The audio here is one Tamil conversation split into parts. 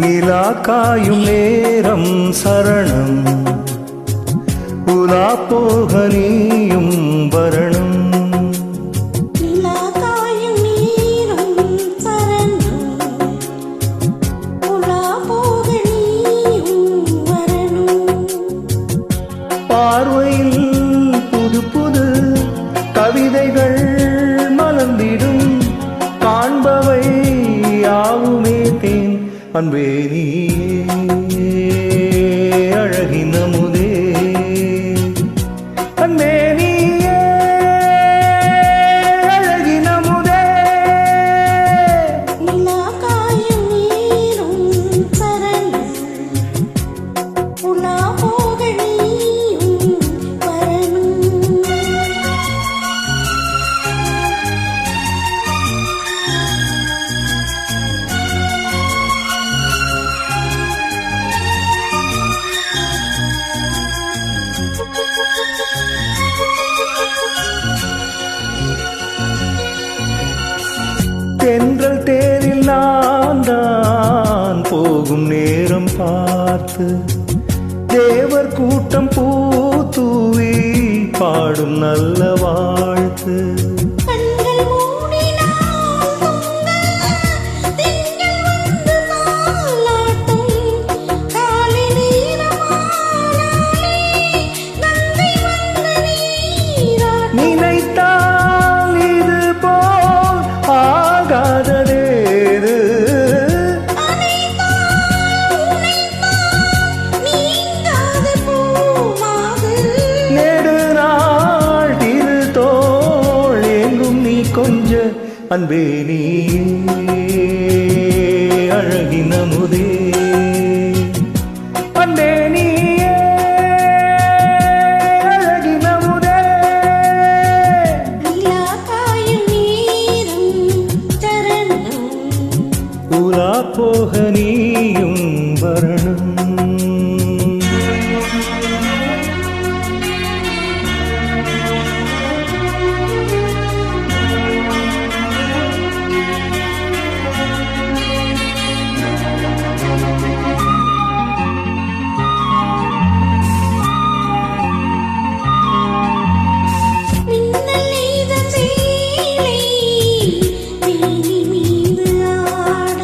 நிலா காயும் நேரம் சரணம், உலா போக நீயும் வரணும். நிலா காயும் நேரம் சரணம், உலா போக நீயும் வரணும். பார்வையில் புது புது கவிதைகள் மலர்ந்திடும், காண்பவை யாவுமே தேன். அன்பே நீயே அழகின் அமுதே, அன்பே நீயே அழகின் அமுதே. நிலா காயும் நேரம் சரணம், உலா போக நீயும் வரணும். தென்றல் தேரில் நான் தான் போகும் நேரம் பார்த்து, தேவர் கூட்டம் பூத்தூவி பாடும் நல்ல வாழ்த்து. கண்கள் மூடினால் தூங்க, திங்கள் வந்து தாலாட்டும். காலை நேரமானாலே கங்கை வந்து நீராட்டும். நினைத்தால் இது போல் ஆகாததேது, நீங்காத பூமாது. நெடு நாள் திரு தோள் எங்கும் நீ கொஞ்ச. அன்பே நீயே அழகின் அமுதே, அன்பே நீயே அழகின் அமுதே. நிலா காயும் நேரம் சரணம், உலா போக நீயும் வரணும். மின்னல் எய்த சேலை மேனி மீது ஆட,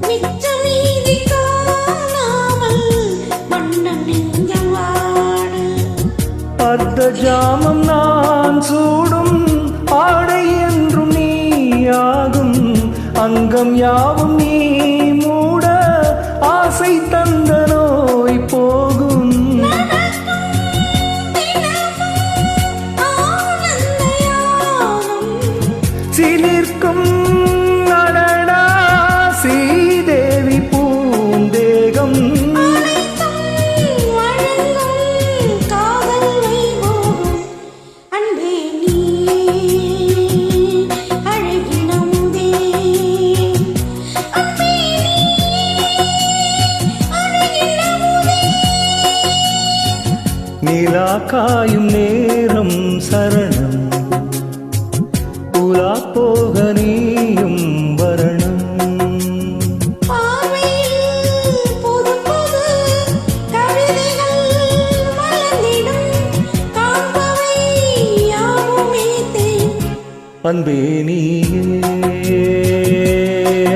மிச்ச மீதி காணாமல் மன்னன் நெஞ்சம் வாட. அர்த்த ஜாமம் நான் சூடும் ஆடை என்றும் நீயாகும், அங்கம் யாவும் நீ மூட ஆசை தந்த நோய் போகும். சிலிர்க்கும் அடடா ஸ்ரீதேவி பூந்தேகம், நிலா காயும் நேரம் சரணம், உலா போக நீயும் வரணும். அன்பே நீயே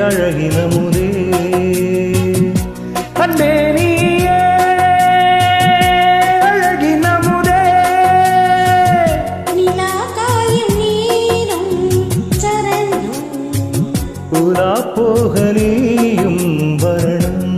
அழகின் அமுதே, அன்பே நீயே அழகின் அமுதே. நிலா காயும் நேரம் சரணம், உலா போக நீயும் வரணும்.